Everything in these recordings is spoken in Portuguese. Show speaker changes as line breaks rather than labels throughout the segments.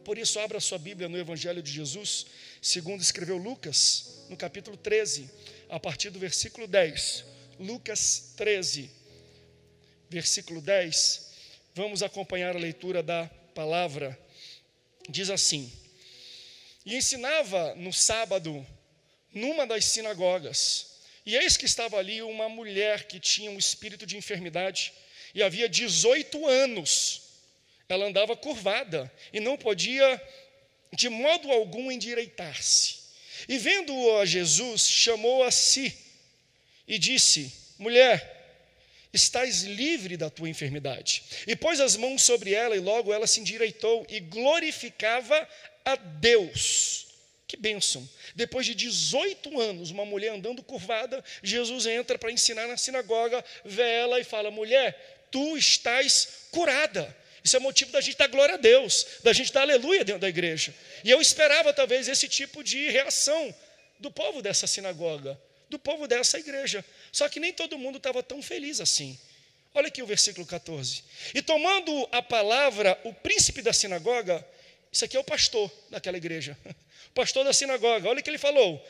Por isso, abra sua Bíblia no Evangelho de Jesus, segundo escreveu Lucas, no capítulo 13, a partir do versículo 10. Lucas 13, versículo 10. Vamos acompanhar a leitura da palavra. Diz assim: E ensinava no sábado, numa das sinagogas, e eis que estava ali uma mulher que tinha um espírito de enfermidade, e havia 18 anos. Ela andava curvada, e não podia de modo algum endireitar-se. E vendo-o a Jesus, chamou a si, e disse: Mulher, estás livre da tua enfermidade. E pôs as mãos sobre ela, e logo ela se endireitou, e glorificava a Deus. Que bênção! Depois de 18 anos, uma mulher andando curvada, Jesus entra para ensinar na sinagoga, vê ela e fala: mulher, tu estás curada. Isso é motivo da gente dar glória a Deus, da gente dar aleluia dentro da igreja. E eu esperava talvez esse tipo de reação do povo dessa sinagoga, do povo dessa igreja. Só que nem todo mundo estava tão feliz assim. Olha aqui o versículo 14. E tomando a palavra, o príncipe da sinagoga, isso aqui é o pastor daquela igreja, o pastor da sinagoga, olha o que ele falou: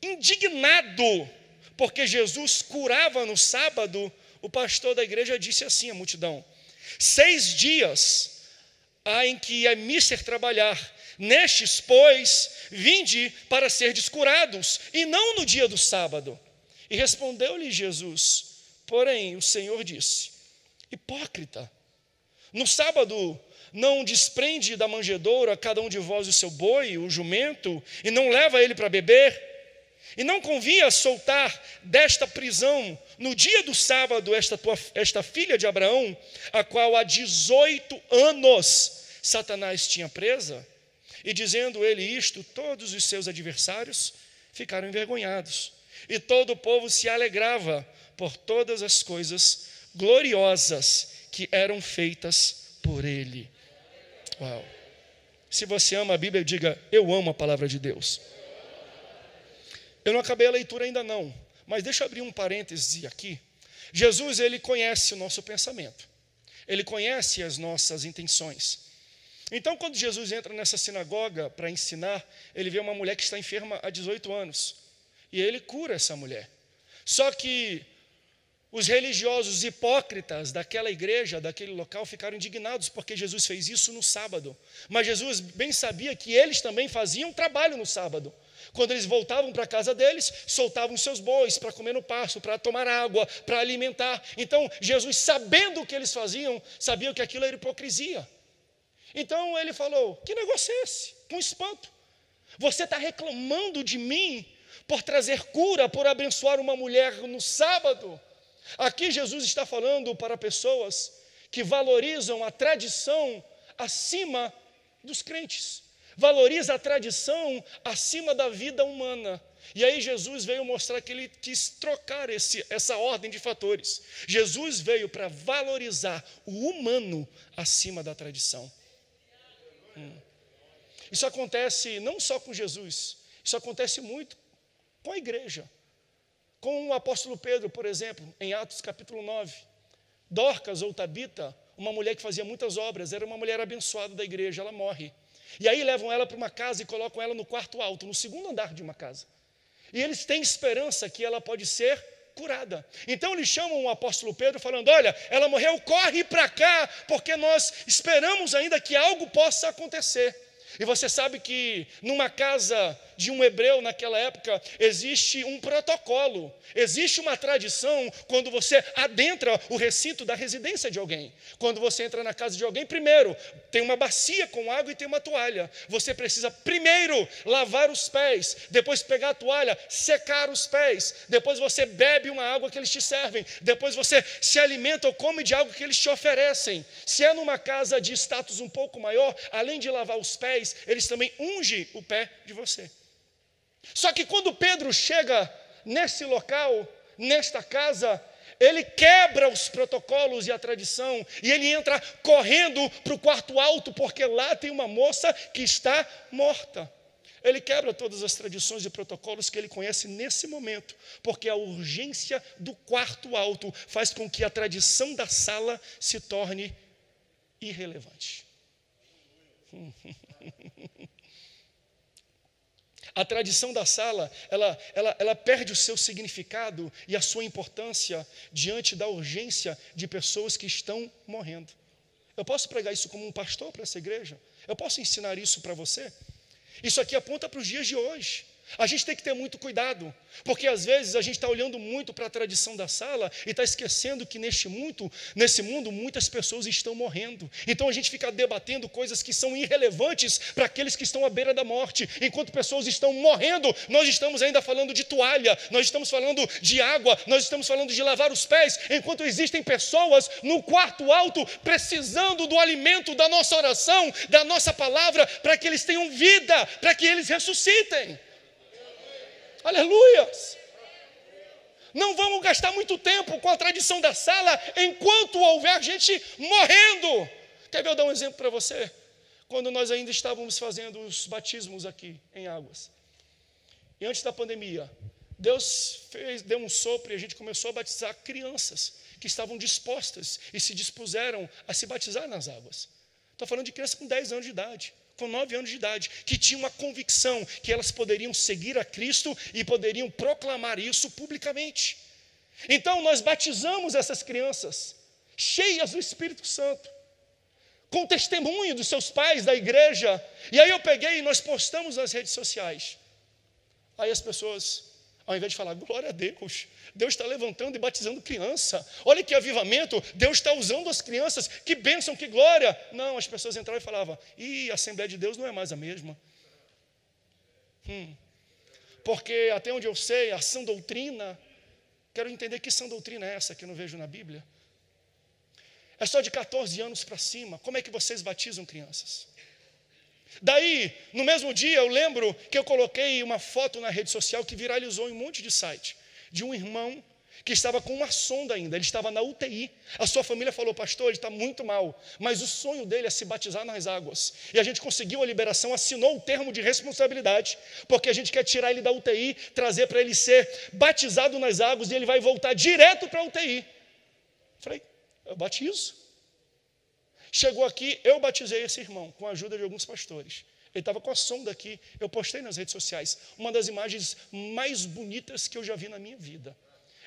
indignado, porque Jesus curava no sábado, o pastor da igreja disse assim à multidão: 6 dias há em que é mister trabalhar, nestes, pois, vinde para serdes curados, e não no dia do sábado. E respondeu-lhe Jesus: porém, o Senhor disse: hipócrita, no sábado não desprende da manjedoura cada um de vós o seu boi, o jumento, e não leva ele para beber? E não convinha soltar desta prisão, no dia do sábado, esta filha de Abraão, a qual há 18 anos Satanás tinha presa? E dizendo ele isto, todos os seus adversários ficaram envergonhados. E todo o povo se alegrava por todas as coisas gloriosas que eram feitas por ele. Uau! Se você ama a Bíblia, diga: eu amo a palavra de Deus. Eu não acabei a leitura ainda não, mas deixa eu abrir um parêntese aqui. Jesus, ele conhece o nosso pensamento. Ele conhece as nossas intenções. Então, quando Jesus entra nessa sinagoga para ensinar, ele vê uma mulher que está enferma há 18 anos. E ele cura essa mulher. Só que os religiosos hipócritas daquela igreja, daquele local, ficaram indignados porque Jesus fez isso no sábado. Mas Jesus bem sabia que eles também faziam trabalho no sábado. Quando eles voltavam para a casa deles, soltavam seus bois para comer no pasto, para tomar água, para alimentar. Então, Jesus, sabendo o que eles faziam, sabia que aquilo era hipocrisia. Então, ele falou: que negócio é esse? Com espanto. Você está reclamando de mim por trazer cura, por abençoar uma mulher no sábado? Aqui Jesus está falando para pessoas que valorizam a tradição acima dos crentes. Valoriza a tradição acima da vida humana. E aí Jesus veio mostrar que ele quis trocar essa ordem de fatores. Jesus veio para valorizar o humano acima da tradição. Isso acontece não só com Jesus, isso acontece muito com a igreja. Com o apóstolo Pedro, por exemplo, em Atos capítulo 9. Dorcas ou Tabita, uma mulher que fazia muitas obras, era uma mulher abençoada da igreja, ela morre. E aí levam ela para uma casa e colocam ela no quarto alto, no segundo andar de uma casa. E eles têm esperança que ela pode ser curada. Então eles chamam o apóstolo Pedro falando: olha, ela morreu, corre para cá, porque nós esperamos ainda que algo possa acontecer. E você sabe que numa casa de um hebreu naquela época existe um protocolo, existe uma tradição quando você adentra o recinto da residência de alguém. Quando você entra na casa de alguém, primeiro tem uma bacia com água e tem uma toalha. Você precisa primeiro lavar os pés, depois pegar a toalha, secar os pés, depois você bebe uma água que eles te servem, depois você se alimenta ou come de algo que eles te oferecem. Se é numa casa de status um pouco maior, além de lavar os pés, eles também ungem o pé de você. Só que quando Pedro chega nesse local, nesta casa, ele quebra os protocolos e a tradição, e ele entra correndo para o quarto alto, porque lá tem uma moça que está morta. Ele quebra todas as tradições e protocolos que ele conhece nesse momento, porque a urgência do quarto alto faz com que a tradição da sala se torne irrelevante. A tradição da sala, ela perde o seu significado e a sua importância diante da urgência de pessoas que estão morrendo. Eu posso pregar isso como um pastor para essa igreja? Eu posso ensinar isso para você? Isso aqui aponta para os dias de hoje. A gente tem que ter muito cuidado, porque às vezes a gente está olhando muito para a tradição da sala e está esquecendo que nesse mundo muitas pessoas estão morrendo. Então a gente fica debatendo coisas que são irrelevantes para aqueles que estão à beira da morte. Enquanto pessoas estão morrendo, nós estamos ainda falando de toalha, nós estamos falando de água, nós estamos falando de lavar os pés, enquanto existem pessoas no quarto alto precisando do alimento da nossa oração, da nossa palavra, para que eles tenham vida, para que eles ressuscitem. Aleluias! Não vamos gastar muito tempo com a tradição da sala enquanto houver gente morrendo. Quer ver eu dar um exemplo para você? Quando nós ainda estávamos fazendo os batismos aqui em Águas, e antes da pandemia, Deus deu um sopro e a gente começou a batizar crianças que estavam dispostas e se dispuseram a se batizar nas águas. Estou falando de crianças com 10 anos de idade, com 9 anos de idade, que tinham uma convicção que elas poderiam seguir a Cristo e poderiam proclamar isso publicamente. Então nós batizamos essas crianças, cheias do Espírito Santo, com testemunho dos seus pais, da igreja. E aí eu peguei e nós postamos nas redes sociais. Aí as pessoas, ao invés de falar, glória a Deus, Deus está levantando e batizando criança, olha que avivamento, Deus está usando as crianças, que bênção, que glória. Não, as pessoas entravam e falavam, a Assembleia de Deus não é mais a mesma. Porque até onde eu sei, a sã doutrina, quero entender que sã doutrina é essa que eu não vejo na Bíblia. É só de 14 anos para cima. Como é que vocês batizam crianças? Daí, no mesmo dia, eu lembro que eu coloquei uma foto na rede social que viralizou em um monte de site, de um irmão que estava com uma sonda ainda, ele estava na UTI. A sua família falou, pastor, ele está muito mal, mas o sonho dele é se batizar nas águas. E a gente conseguiu a liberação, assinou o termo de responsabilidade, porque a gente quer tirar ele da UTI, trazer para ele ser batizado nas águas, e ele vai voltar direto para a UTI. Falei, eu batizo. Chegou aqui, eu batizei esse irmão, com a ajuda de alguns pastores. Ele estava com a sonda aqui, eu postei nas redes sociais, uma das imagens mais bonitas que eu já vi na minha vida.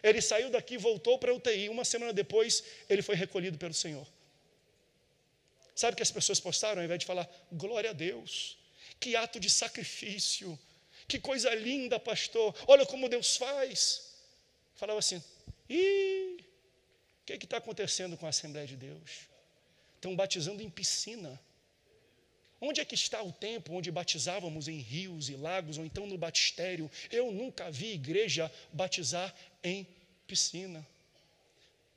Ele saiu daqui, voltou para a UTI, uma semana depois, ele foi recolhido pelo Senhor. Sabe o que as pessoas postaram, ao invés de falar, glória a Deus, que ato de sacrifício, que coisa linda, pastor, olha como Deus faz. Falava assim, o que está acontecendo com a Assembleia de Deus? Estão batizando em piscina. Onde é que está o tempo onde batizávamos em rios e lagos, ou então no batistério? Eu nunca vi igreja batizar em piscina.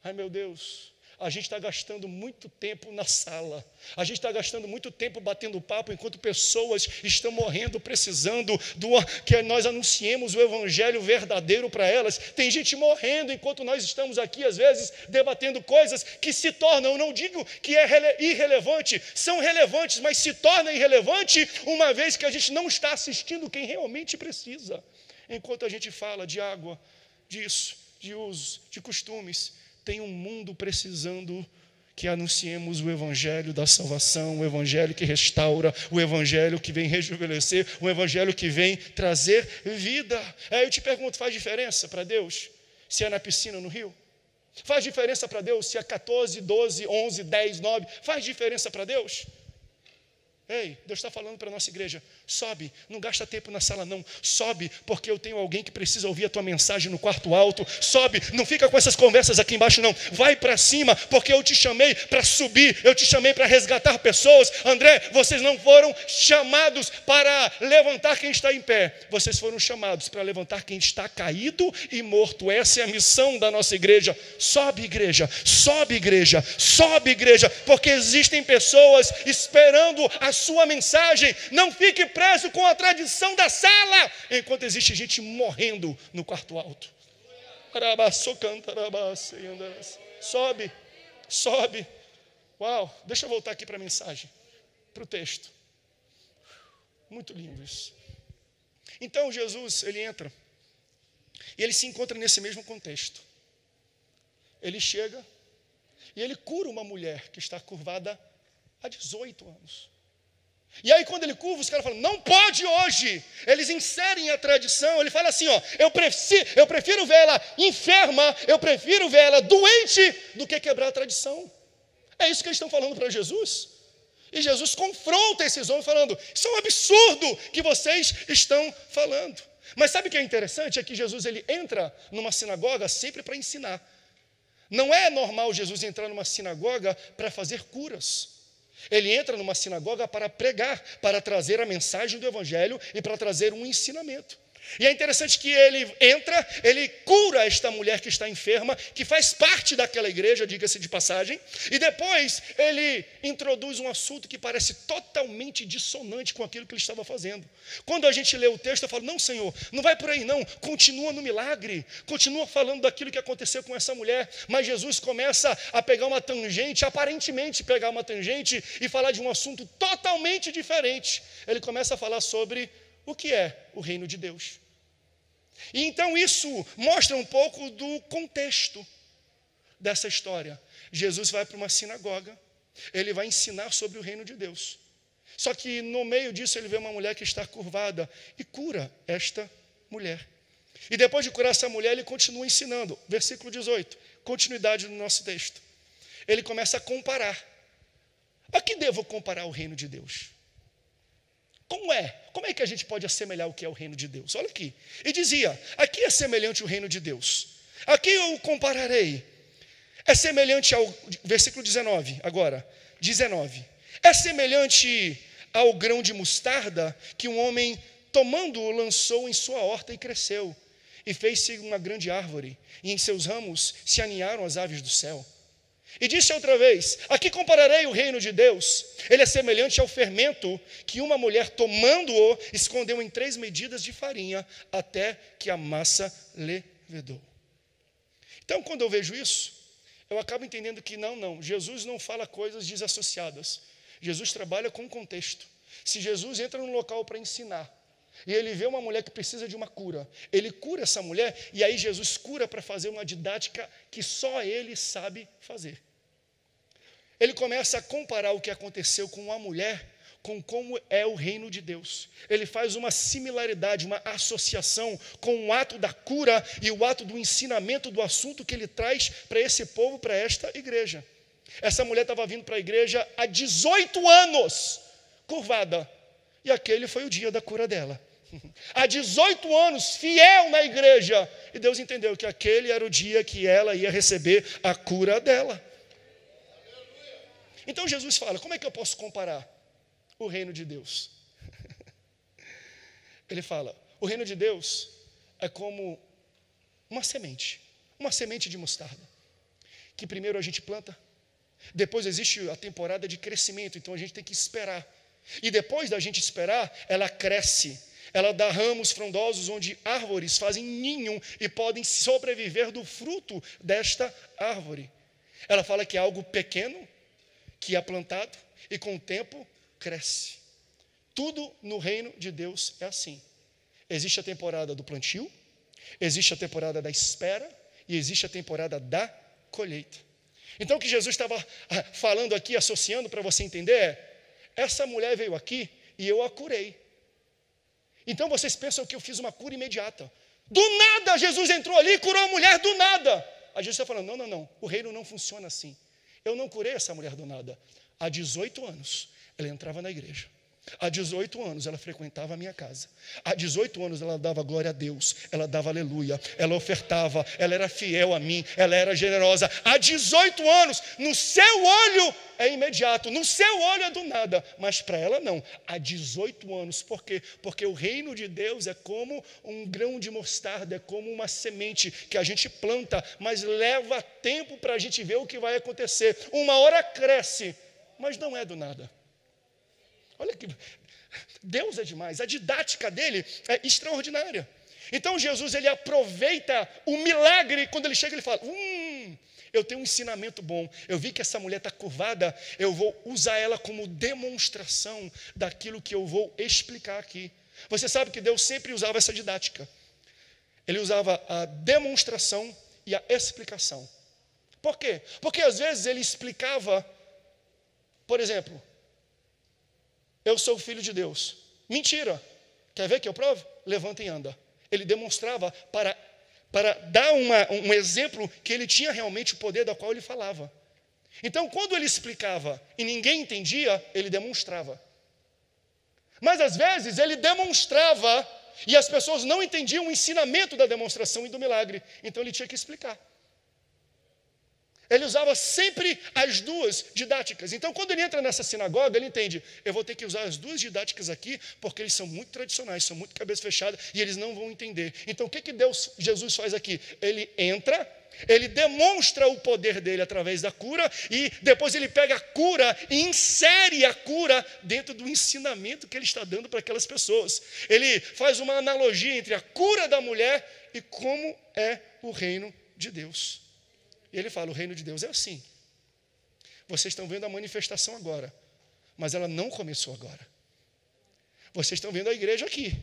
Ai, meu Deus, a gente está gastando muito tempo na sala, a gente está gastando muito tempo batendo papo, enquanto pessoas estão morrendo, precisando que nós anunciemos o evangelho verdadeiro para elas. Tem gente morrendo enquanto nós estamos aqui, às vezes, debatendo coisas que se tornam, eu não digo que é irrelevante, são relevantes, mas se torna irrelevante uma vez que a gente não está assistindo quem realmente precisa. Enquanto a gente fala de água, disso, de usos, de costumes, tem um mundo precisando que anunciemos o evangelho da salvação, o evangelho que restaura, o evangelho que vem rejuvenescer, o evangelho que vem trazer vida. Aí eu te pergunto, faz diferença para Deus se é na piscina ou no rio? Faz diferença para Deus se é 14, 12, 11, 10, 9? Faz diferença para Deus? Ei, Deus está falando para a nossa igreja, sobe, não gasta tempo na sala não, sobe, porque eu tenho alguém que precisa ouvir a tua mensagem no quarto alto, sobe, não fica com essas conversas aqui embaixo não, vai para cima, porque eu te chamei para subir, eu te chamei para resgatar pessoas. André, vocês não foram chamados para levantar quem está em pé, vocês foram chamados para levantar quem está caído e morto. Essa é a missão da nossa igreja. Sobe igreja, sobe igreja, sobe igreja, porque existem pessoas esperando a sua mensagem. Não fique preso com a tradição da sala, enquanto existe gente morrendo no quarto alto. Sobe, sobe. Uau, deixa eu voltar aqui para a mensagem, para o texto. Muito lindo isso. Então Jesus, ele entra e ele se encontra nesse mesmo contexto. Ele chega e ele cura uma mulher que está curvada há 18 anos. E aí quando ele curva, os caras falam, não pode hoje. Eles inserem a tradição, ele fala assim, ó, eu prefiro ver ela enferma, eu prefiro ver ela doente, do que quebrar a tradição. É isso que eles estão falando para Jesus. E Jesus confronta esses homens falando, isso é um absurdo que vocês estão falando. Mas sabe o que é interessante? É que Jesus ele entra numa sinagoga sempre para ensinar. Não é normal Jesus entrar numa sinagoga para fazer curas. Ele entra numa sinagoga para pregar, para trazer a mensagem do Evangelho e para trazer um ensinamento. E é interessante que ele entra, ele cura esta mulher que está enferma, que faz parte daquela igreja, diga-se de passagem, e depois ele introduz um assunto que parece totalmente dissonante com aquilo que ele estava fazendo. Quando a gente lê o texto, eu falo, não, Senhor, não vai por aí não, continua no milagre, continua falando daquilo que aconteceu com essa mulher, mas Jesus começa a pegar uma tangente, aparentemente pegar uma tangente e falar de um assunto totalmente diferente. Ele começa a falar sobre o que é o reino de Deus. E então isso mostra um pouco do contexto dessa história. Jesus vai para uma sinagoga, ele vai ensinar sobre o reino de Deus. Só que no meio disso ele vê uma mulher que está curvada e cura esta mulher. E depois de curar essa mulher, ele continua ensinando. Versículo 18, continuidade do nosso texto. Ele começa a comparar. A que devo comparar o reino de Deus? Como é que a gente pode assemelhar o que é o reino de Deus? Olha aqui. E dizia, aqui é semelhante o reino de Deus. Aqui eu compararei. É semelhante ao, versículo 19, agora. 19. É semelhante ao grão de mostarda que um homem, tomando-o, lançou em sua horta e cresceu. E fez-se uma grande árvore. E em seus ramos se aninharam as aves do céu. E disse outra vez, aqui compararei o reino de Deus. Ele é semelhante ao fermento que uma mulher, tomando-o, escondeu em 3 medidas de farinha, até que a massa levedou. Então, quando eu vejo isso, eu acabo entendendo que não, Jesus não fala coisas desassociadas. Jesus trabalha com contexto. Se Jesus entra num local para ensinar, e ele vê uma mulher que precisa de uma cura, ele cura essa mulher, e aí Jesus cura para fazer uma didática que só ele sabe fazer. Ele começa a comparar o que aconteceu com uma mulher com como é o reino de Deus. Ele faz uma similaridade, uma associação com o ato da cura e o ato do ensinamento do assunto que ele traz para esse povo, para esta igreja. Essa mulher estava vindo para a igreja há 18 anos, curvada, e aquele foi o dia da cura dela. Há 18 anos, fiel na igreja, e Deus entendeu que aquele era o dia que ela ia receber a cura dela. Então Jesus fala, como é que eu posso comparar o reino de Deus? Ele fala, o reino de Deus é como uma semente de mostarda, que primeiro a gente planta, depois existe a temporada de crescimento, então a gente tem que esperar. E depois da gente esperar, ela cresce, ela dá ramos frondosos onde árvores fazem ninho e podem sobreviver do fruto desta árvore. Ela fala que é algo pequeno, que é plantado e com o tempo cresce. Tudo no reino de Deus é assim. Existe a temporada do plantio, existe a temporada da espera e existe a temporada da colheita. Então o que Jesus estava falando aqui, associando para você entender é, essa mulher veio aqui e eu a curei. Então vocês pensam que eu fiz uma cura imediata. Do nada Jesus entrou ali e curou a mulher do nada. Aí Jesus está falando, não, o reino não funciona assim. Eu não curei essa mulher do nada. Há 18 anos ela entrava na igreja. Há 18 anos ela frequentava a minha casa. Há 18 anos ela dava glória a Deus, ela dava aleluia, ela ofertava, ela era fiel a mim, ela era generosa. Há 18 anos, no seu olho é imediato, no seu olho é do nada, mas para ela não. Há 18 anos, por quê? Porque o reino de Deus é como um grão de mostarda, é como uma semente que a gente planta, mas leva tempo para a gente ver o que vai acontecer. Uma hora cresce, mas não é do nada. Olha que Deus é demais, a didática dele é extraordinária. Então Jesus ele aproveita o milagre, quando ele chega ele fala, eu tenho um ensinamento bom, eu vi que essa mulher está curvada, eu vou usar ela como demonstração daquilo que eu vou explicar aqui. Você sabe que Deus sempre usava essa didática, ele usava a demonstração e a explicação. Por quê? Porque às vezes ele explicava, por exemplo, eu sou o Filho de Deus. Mentira. Quer ver que eu provo? Levanta e anda. Ele demonstrava para dar um exemplo que ele tinha realmente o poder da qual ele falava. Então, quando ele explicava e ninguém entendia, ele demonstrava. Mas, às vezes, ele demonstrava e as pessoas não entendiam o ensinamento da demonstração e do milagre. Então, ele tinha que explicar. Ele usava sempre as duas didáticas. Então, quando ele entra nessa sinagoga, ele entende, eu vou ter que usar as duas didáticas aqui, porque eles são muito tradicionais, são muito cabeça fechada, e eles não vão entender. Então, o que Jesus faz aqui? Ele entra, ele demonstra o poder dele através da cura, e depois ele pega a cura e insere a cura dentro do ensinamento que ele está dando para aquelas pessoas. Ele faz uma analogia entre a cura da mulher e como é o reino de Deus. E ele fala, o reino de Deus é assim. Vocês estão vendo a manifestação agora, mas ela não começou agora. Vocês estão vendo a igreja aqui,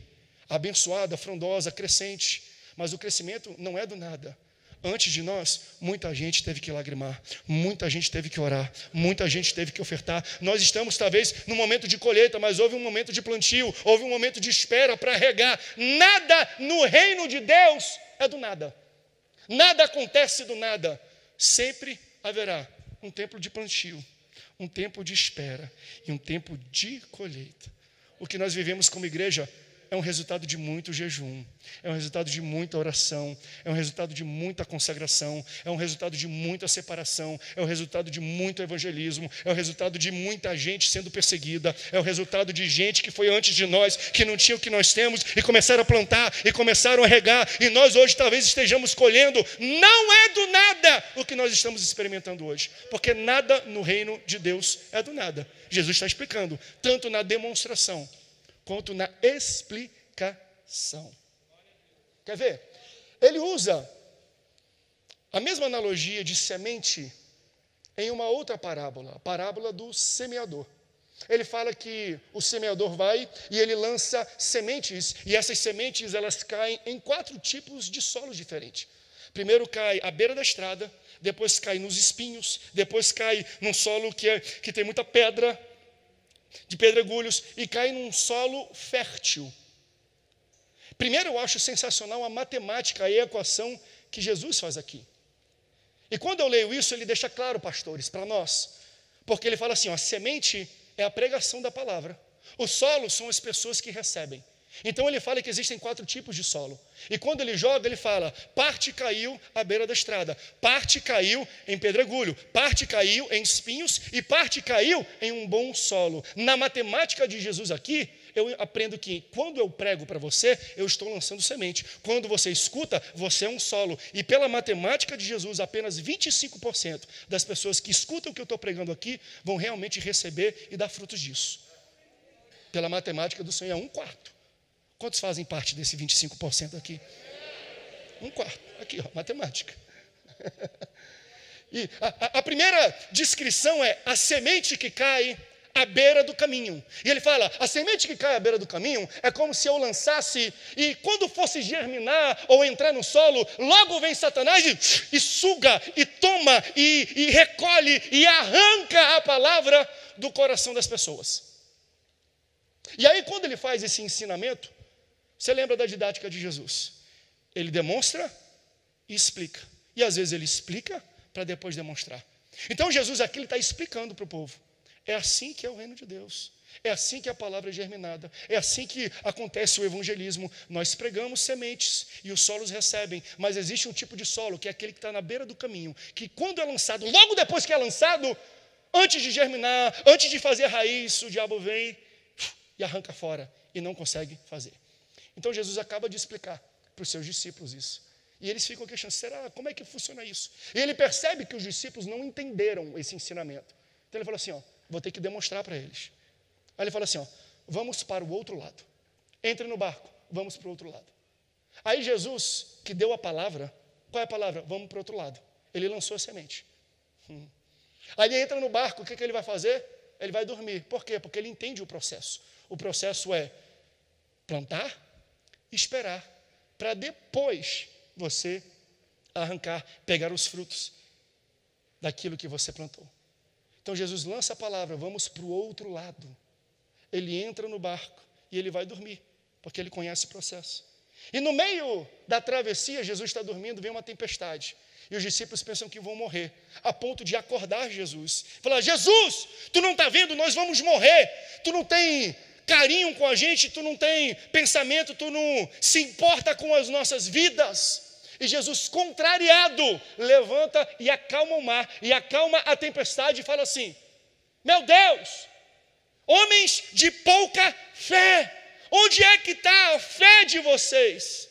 abençoada, frondosa, crescente, mas o crescimento não é do nada. Antes de nós, muita gente teve que lagrimar, muita gente teve que orar, muita gente teve que ofertar. Nós estamos talvez no momento de colheita, mas houve um momento de plantio, houve um momento de espera para regar. Nada no reino de Deus é do nada. Nada acontece do nada. Sempre haverá um tempo de plantio, um tempo de espera e um tempo de colheita. O que nós vivemos como igreja é um resultado de muito jejum, é um resultado de muita oração, é um resultado de muita consagração, é um resultado de muita separação, é o resultado de muito evangelismo, é o resultado de muita gente sendo perseguida, é o resultado de gente que foi antes de nós, que não tinha o que nós temos e começaram a plantar e começaram a regar, e nós hoje talvez estejamos colhendo. Não é do nada o que nós estamos experimentando hoje, porque nada no reino de Deus é do nada. Jesus está explicando, tanto na demonstração quanto na explicação. Quer ver? Ele usa a mesma analogia de semente em uma outra parábola, a parábola do semeador. Ele fala que o semeador vai e ele lança sementes, e essas sementes elas caem em 4 tipos de solos diferentes. Primeiro cai à beira da estrada, depois cai nos espinhos, depois cai num solo que tem muita pedra, de pedregulhos, e cai num solo fértil. Primeiro, eu acho sensacional a matemática e a equação que Jesus faz aqui. E quando eu leio isso, ele deixa claro, pastores, para nós, porque ele fala assim, a semente é a pregação da palavra, o solo são as pessoas que recebem. Então ele fala que existem 4 tipos de solo. E quando ele joga, ele fala, parte caiu à beira da estrada, parte caiu em pedregulho, parte caiu em espinhos e parte caiu em um bom solo. Na matemática de Jesus aqui, eu aprendo que quando eu prego para você, eu estou lançando semente. Quando você escuta, você é um solo. E pela matemática de Jesus, apenas 25% das pessoas que escutam o que eu estou pregando aqui vão realmente receber e dar frutos disso. Pela matemática do Senhor, é 1/4. Quantos fazem parte desse 25% aqui? 1/4. Aqui, ó, matemática. E a primeira descrição é a semente que cai à beira do caminho. E ele fala, a semente que cai à beira do caminho é como se eu lançasse e quando fosse germinar ou entrar no solo, logo vem Satanás e suga, e toma, e recolhe, e arranca a palavra do coração das pessoas. E aí quando ele faz esse ensinamento, você lembra da didática de Jesus? Ele demonstra e explica. E às vezes ele explica para depois demonstrar. Então Jesus aqui está explicando para o povo. É assim que é o reino de Deus. É assim que a palavra é germinada. É assim que acontece o evangelismo. Nós pregamos sementes e os solos recebem. Mas existe um tipo de solo, que é aquele que está na beira do caminho. Que quando é lançado, logo depois que é lançado, antes de germinar, antes de fazer raiz, o diabo vem e arranca fora. E não consegue fazer. Então Jesus acaba de explicar para os seus discípulos isso. E eles ficam questionando, será? Como é que funciona isso? E ele percebe que os discípulos não entenderam esse ensinamento. Então ele fala assim, vou ter que demonstrar para eles. Aí ele fala assim, vamos para o outro lado. Entre no barco, vamos para o outro lado. Aí Jesus, que deu a palavra, qual é a palavra? Vamos para o outro lado. Ele lançou a semente. Aí ele entra no barco, o que ele vai fazer? Ele vai dormir. Por quê? Porque ele entende o processo. O processo é plantar, esperar, para depois você arrancar, pegar os frutos daquilo que você plantou. Então Jesus lança a palavra, vamos para o outro lado. ele entra no barco e ele vai dormir, porque ele conhece o processo. E no meio da travessia, Jesus está dormindo, vem uma tempestade. E os discípulos pensam que vão morrer, a ponto de acordar Jesus. Falar, Jesus, tu não está vendo, nós vamos morrer. Tu não tem carinho com a gente, tu não tem pensamento, tu não se importa com as nossas vidas. E Jesus, contrariado, levanta e acalma o mar, e acalma a tempestade e fala assim, meu Deus, homens de pouca fé, onde é que está a fé de vocês?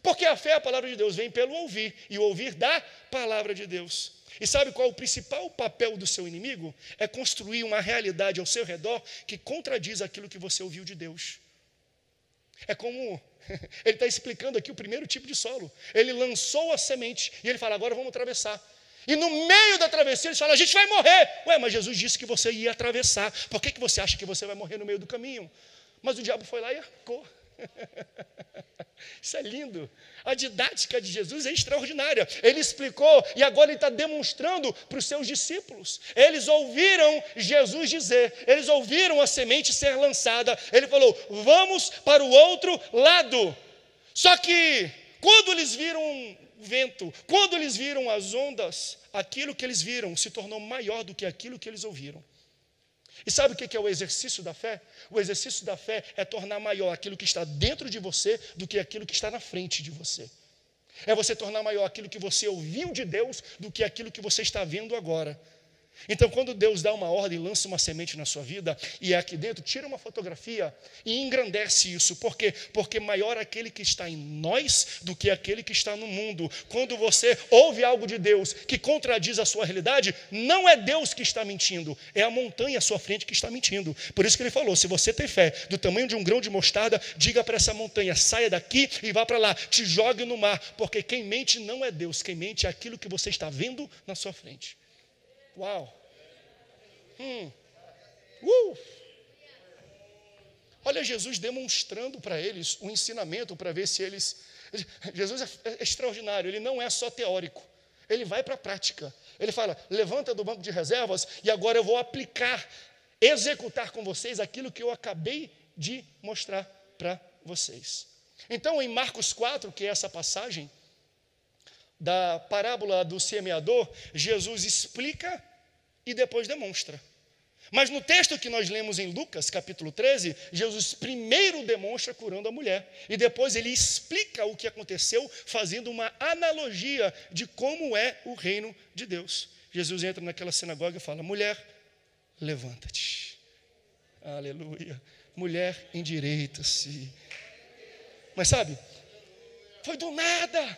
Porque a fé, a palavra de Deus, vem pelo ouvir, e o ouvir da palavra de Deus. E sabe qual é o principal papel do seu inimigo? É construir uma realidade ao seu redor que contradiz aquilo que você ouviu de Deus. É como, ele está explicando aqui o primeiro tipo de solo. Ele lançou a semente, e ele fala, agora vamos atravessar. E no meio da travessia, ele fala, a gente vai morrer. Ué, mas Jesus disse que você ia atravessar. Por que você acha que você vai morrer no meio do caminho? Mas o diabo foi lá e arcou. Isso é lindo. A didática de Jesus é extraordinária. Ele explicou e agora ele está demonstrando para os seus discípulos. Eles ouviram Jesus dizer, eles ouviram a semente ser lançada. Ele falou, vamos para o outro lado. Só que quando eles viram o vento, quando eles viram as ondas, aquilo que eles viram se tornou maior do que aquilo que eles ouviram. E sabe o que é o exercício da fé? O exercício da fé é tornar maior aquilo que está dentro de você do que aquilo que está na frente de você. É você tornar maior aquilo que você ouviu de Deus do que aquilo que você está vendo agora. Então, quando Deus dá uma ordem, lança uma semente na sua vida, e é aqui dentro, tira uma fotografia e engrandece isso. Por quê? Porque maior aquele que está em nós do que aquele que está no mundo. Quando você ouve algo de Deus que contradiz a sua realidade, não é Deus que está mentindo, é a montanha à sua frente que está mentindo. Por isso que ele falou, se você tem fé do tamanho de um grão de mostarda, diga para essa montanha, saia daqui e vá para lá, te jogue no mar, porque quem mente não é Deus, quem mente é aquilo que você está vendo na sua frente. Uau! Olha Jesus demonstrando para eles o ensinamento para ver se eles... Jesus é extraordinário, ele não é só teórico, ele vai para a prática. Ele fala, levanta do banco de reservas e agora eu vou aplicar, executar com vocês aquilo que eu acabei de mostrar para vocês. Então, em Marcos 4, que é essa passagem da parábola do semeador, Jesus explica e depois demonstra. Mas no texto que nós lemos em Lucas, capítulo 13, Jesus primeiro demonstra curando a mulher. E depois ele explica o que aconteceu, fazendo uma analogia de como é o reino de Deus. Jesus entra naquela sinagoga e fala, mulher, levanta-te. Aleluia. Mulher, endireita-se. Mas sabe, foi do nada.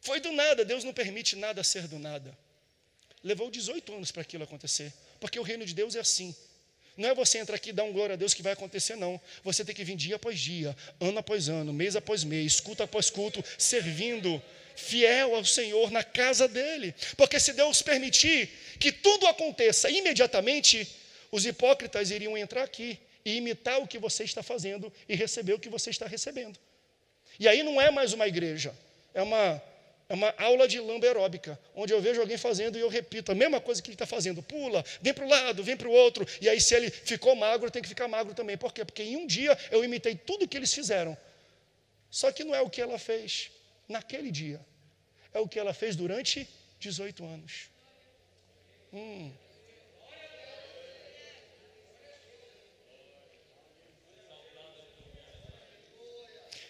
Foi do nada. Deus não permite nada ser do nada. Levou 18 anos para aquilo acontecer. Porque o reino de Deus é assim. Não é você entrar aqui e dar um glória a Deus que vai acontecer, não. Você tem que vir dia após dia, ano após ano, mês após mês, culto após culto, servindo, fiel ao Senhor na casa dele. Porque se Deus permitir que tudo aconteça imediatamente, os hipócritas iriam entrar aqui e imitar o que você está fazendo e receber o que você está recebendo. E aí não é mais uma igreja, é uma aula de lamba aeróbica, onde eu vejo alguém fazendo e eu repito a mesma coisa que ele está fazendo. Pula, vem para o lado, vem para o outro. E aí se ele ficou magro, tem que ficar magro também. Por quê? Porque em um dia eu imitei tudo o que eles fizeram. Só que não é o que ela fez naquele dia. É o que ela fez durante 18 anos.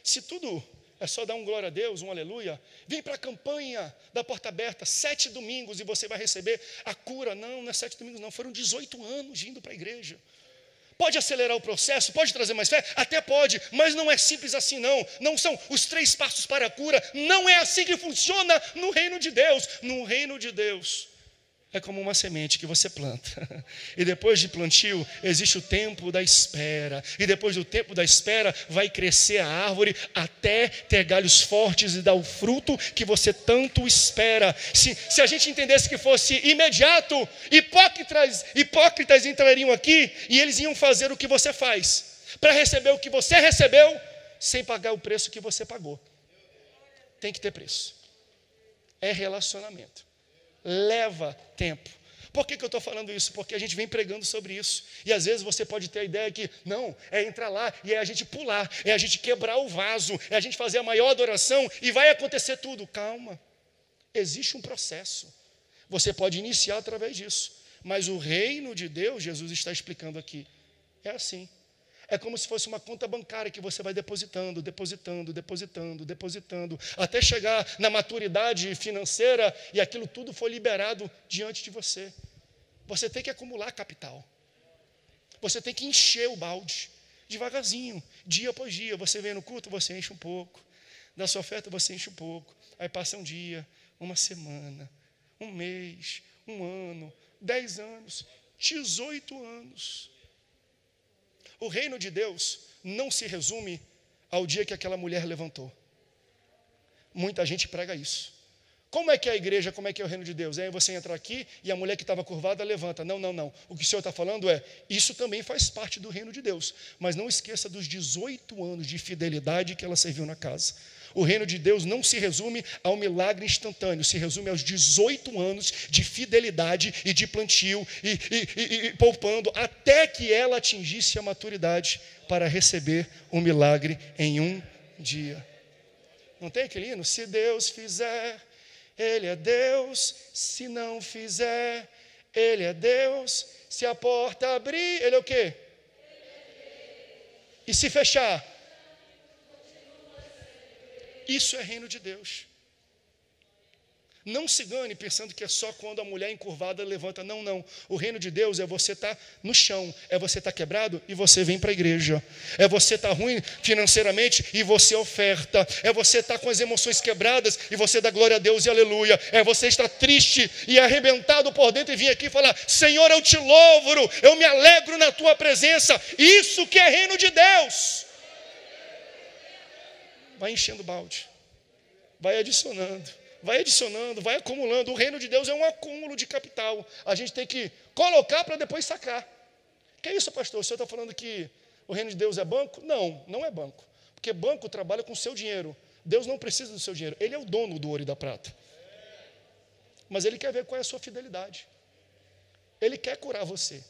Se tudo é só dar um glória a Deus, um aleluia, vem para a campanha da porta aberta, 7 domingos e você vai receber a cura. Não é 7 domingos não, foram 18 anos indo para a igreja. Pode acelerar o processo, pode trazer mais fé? Até pode, mas não é simples assim não. Não são os 3 passos para a cura, não é assim que funciona no reino de Deus. No reino de Deus é como uma semente que você planta. E depois de plantio, existe o tempo da espera. E depois do tempo da espera, vai crescer a árvore até ter galhos fortes e dar o fruto que você tanto espera. Se a gente entendesse que fosse imediato, hipócritas entrariam aqui e eles iam fazer o que você faz, para receber o que você recebeu, sem pagar o preço que você pagou. Tem que ter preço. É relacionamento. Leva tempo. Por que eu estou falando isso? Porque a gente vem pregando sobre isso. E às vezes você pode ter a ideia que, não, é entrar lá e é a gente pular, é a gente quebrar o vaso, é a gente fazer a maior adoração e vai acontecer tudo. Calma, existe um processo. Você pode iniciar através disso. Mas o reino de Deus, Jesus está explicando aqui, é assim. É como se fosse uma conta bancária que você vai depositando, até chegar na maturidade financeira e aquilo tudo foi liberado diante de você. Você tem que acumular capital. Você tem que encher o balde, devagarzinho, dia após dia. Você vem no culto, você enche um pouco. Da sua oferta, você enche um pouco. Aí passa um dia, uma semana, um mês, um ano, 10 anos, 18 anos. O reino de Deus não se resume ao dia que aquela mulher levantou. Muita gente prega isso. Como é que é a igreja, como é que é o reino de Deus? Aí você entra aqui e a mulher que estava curvada levanta. Não. O que o Senhor está falando é, isso também faz parte do reino de Deus. Mas não esqueça dos 18 anos de fidelidade que ela serviu na casa. O reino de Deus não se resume ao milagre instantâneo, se resume aos 18 anos de fidelidade e de plantio e poupando até que ela atingisse a maturidade para receber o milagre em um dia. Não tem aquele hino? Se Deus fizer, Ele é Deus. Se não fizer, Ele é Deus. Se a porta abrir, Ele é o quê? E se fechar? Isso é reino de Deus. Não se engane pensando que é só quando a mulher encurvada levanta. Não. O reino de Deus é você estar no chão, é você estar quebrado e você vem para a igreja. É você estar ruim financeiramente e você oferta. É você estar com as emoções quebradas e você dá glória a Deus e aleluia. É você estar triste e arrebentado por dentro e vir aqui falar, Senhor, eu te louvo, eu me alegro na tua presença. Isso que é reino de Deus. Vai enchendo o balde, vai adicionando, vai acumulando. O reino de Deus é um acúmulo de capital. A gente tem que colocar para depois sacar. Que é isso, pastor? O senhor está falando que o reino de Deus é banco? Não é banco. Porque banco trabalha com o seu dinheiro. Deus não precisa do seu dinheiro. Ele é o dono do ouro e da prata. Mas Ele quer ver qual é a sua fidelidade. Ele quer curar você.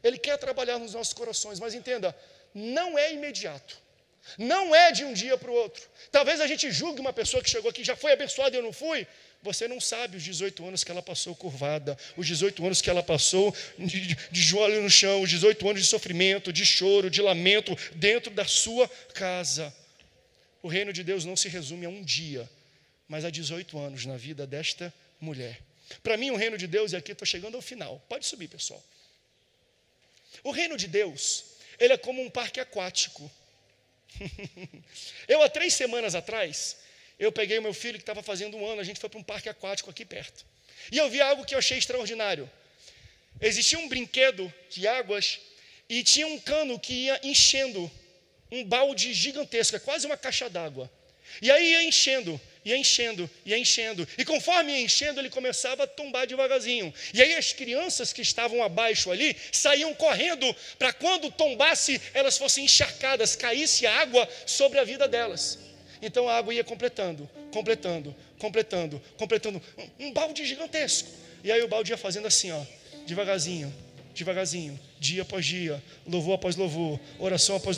Ele quer trabalhar nos nossos corações. Mas entenda, não é imediato. Não é de um dia para o outro. Talvez a gente julgue uma pessoa que chegou aqui, já foi abençoada e eu não fui. Você não sabe os 18 anos que ela passou curvada, os 18 anos que ela passou de joelho no chão, os 18 anos de sofrimento, de choro, de lamento dentro da sua casa. O reino de Deus não se resume a um dia, mas a 18 anos na vida desta mulher. Para mim, o reino de Deus, e aqui estou chegando ao final. Pode subir, pessoal. O reino de Deus, ele é como um parque aquático. Eu, há 3 semanas atrás, eu peguei o meu filho que estava fazendo 1 ano, a gente foi para um parque aquático aqui perto. E eu vi algo que eu achei extraordinário. Existia um brinquedo de águas e tinha um cano que ia enchendo, um balde gigantesco, é quase uma caixa d'água. E aí ia enchendo. E conforme ia enchendo, ele começava a tombar devagarzinho. E aí as crianças que estavam abaixo ali saíam correndo para quando tombasse, elas fossem encharcadas, caísse a água sobre a vida delas. Então a água ia completando. Um balde gigantesco. E aí o balde ia fazendo assim, devagarzinho, dia após dia, louvor após louvor, oração após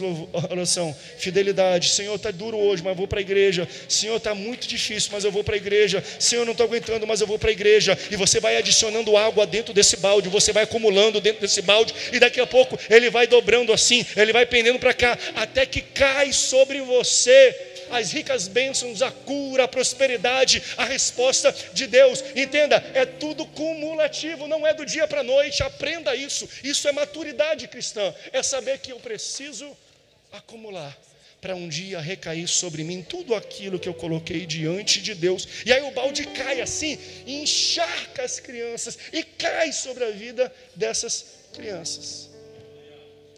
oração, fidelidade. Senhor, está duro hoje, mas eu vou para a igreja. Senhor, está muito difícil, mas eu vou para a igreja. Senhor, não estou aguentando, mas eu vou para a igreja. E você vai adicionando água dentro desse balde, você vai acumulando dentro desse balde, e daqui a pouco ele vai dobrando assim, ele vai pendendo para cá, até que cai sobre você as ricas bênçãos, a cura, a prosperidade, a resposta de Deus. Entenda, é tudo cumulativo, não é do dia para a noite. Aprenda isso. Isso é maturidade cristã. É saber que eu preciso acumular para um dia recair sobre mim tudo aquilo que eu coloquei diante de Deus. E aí o balde cai assim, e encharca as crianças e cai sobre a vida dessas crianças.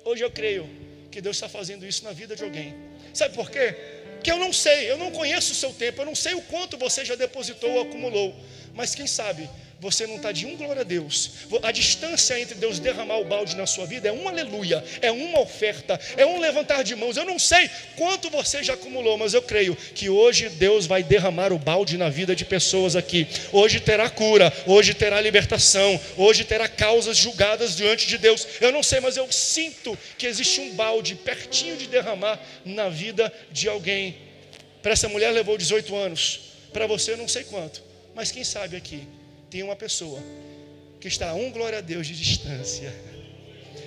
Hoje eu creio que Deus está fazendo isso na vida de alguém. Sabe por quê? Que eu não sei, eu não conheço o seu tempo, eu não sei o quanto você já depositou ou acumulou, mas quem sabe, você não está de um glória a Deus. A distância entre Deus derramar o balde na sua vida é um aleluia, é uma oferta, é um levantar de mãos. Eu não sei quanto você já acumulou, mas eu creio que hoje Deus vai derramar o balde na vida de pessoas aqui. Hoje terá cura, hoje terá libertação, hoje terá causas julgadas diante de Deus. Eu não sei, mas eu sinto que existe um balde pertinho de derramar na vida de alguém. Para essa mulher levou 18 anos, para você não sei quanto, mas quem sabe aqui tem uma pessoa que está a glória a Deus de distância,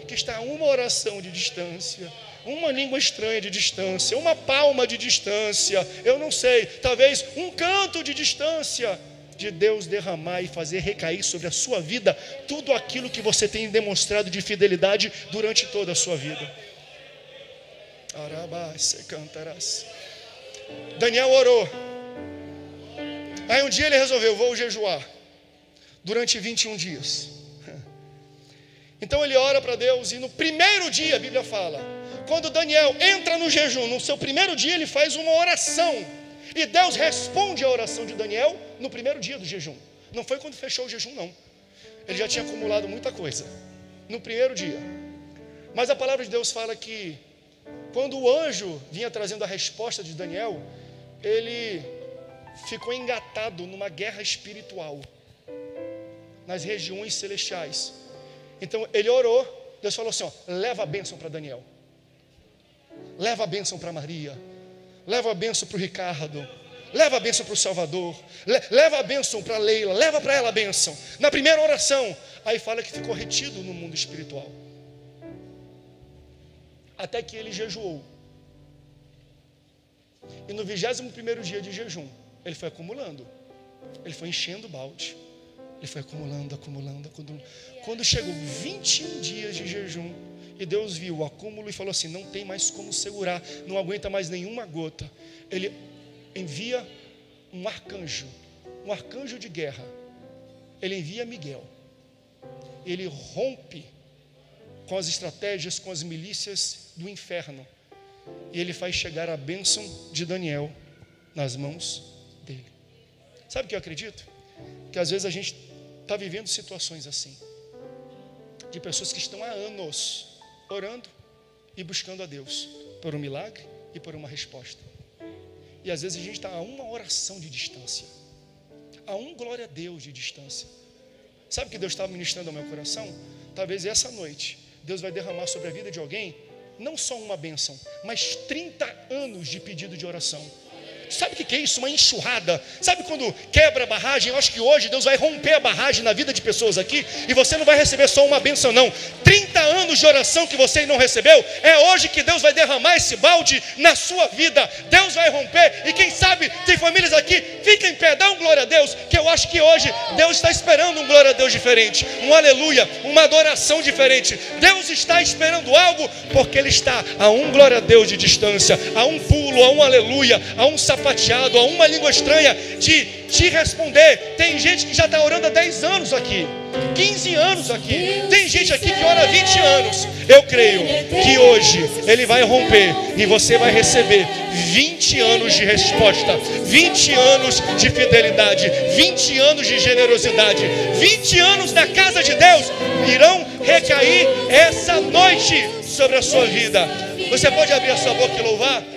que está a uma oração de distância, uma língua estranha de distância, uma palma de distância, eu não sei, talvez um canto de distância, de Deus derramar e fazer recair sobre a sua vida tudo aquilo que você tem demonstrado de fidelidade durante toda a sua vida. Daniel orou. Aí um dia ele resolveu, vou jejuar durante 21 dias. Então ele ora para Deus e no primeiro dia, a Bíblia fala, quando Daniel entra no jejum, no seu primeiro dia ele faz uma oração. E Deus responde a oração de Daniel no primeiro dia do jejum. Não foi quando fechou o jejum, não. Ele já tinha acumulado muita coisa no primeiro dia. Mas a palavra de Deus fala que quando o anjo vinha trazendo a resposta de Daniel, ele ficou engatado numa guerra espiritual nas regiões celestiais. Então ele orou, Deus falou assim, ó, leva a bênção para Daniel, leva a bênção para Maria, leva a bênção para o Ricardo, leva a bênção para o Salvador, leva a bênção para Leila, leva para ela a bênção. Na primeira oração, aí fala que ficou retido no mundo espiritual, até que ele jejuou. E no 21º dia de jejum, ele foi acumulando, ele foi enchendo o balde, ele foi acumulando. Quando chegou 21 dias de jejum, e Deus viu o acúmulo e falou assim, não tem mais como segurar, não aguenta mais nenhuma gota. Ele envia um arcanjo de guerra. Ele envia Miguel. Ele rompe com as estratégias, com as milícias do inferno. E ele faz chegar a bênção de Daniel nas mãos dele. Sabe o que eu acredito? Que às vezes a gente está vivendo situações assim, de pessoas que estão há anos orando e buscando a Deus por um milagre e por uma resposta. E às vezes a gente está a uma oração de distância, a glória a Deus de distância. Sabe o que Deus estava ministrando ao meu coração? Talvez essa noite Deus vai derramar sobre a vida de alguém não só uma bênção, mas 30 anos de pedido de oração. Sabe o que é isso? Uma enxurrada. Sabe quando quebra a barragem? Eu acho que hoje Deus vai romper a barragem na vida de pessoas aqui, e você não vai receber só uma bênção, não. 30 anos de oração que você não recebeu, é hoje que Deus vai derramar esse balde na sua vida. Deus vai romper. E quem sabe tem famílias aqui, fica em pé, dá um glória a Deus, que eu acho que hoje Deus está esperando um glória a Deus diferente, um aleluia, uma adoração diferente. Deus está esperando algo, porque Ele está a glória a Deus de distância, a um pulo, a um aleluia, a um sapateado, a uma língua estranha de te responder. Tem gente que já está orando há 10 anos aqui, 15 anos aqui, tem gente aqui que ora há 20 anos. Eu creio que hoje Ele vai romper e você vai receber 20 anos de resposta, 20 anos de fidelidade, 20 anos de generosidade, 20 anos na casa de Deus irão recair essa noite sobre a sua vida. Você pode abrir a sua boca e louvar?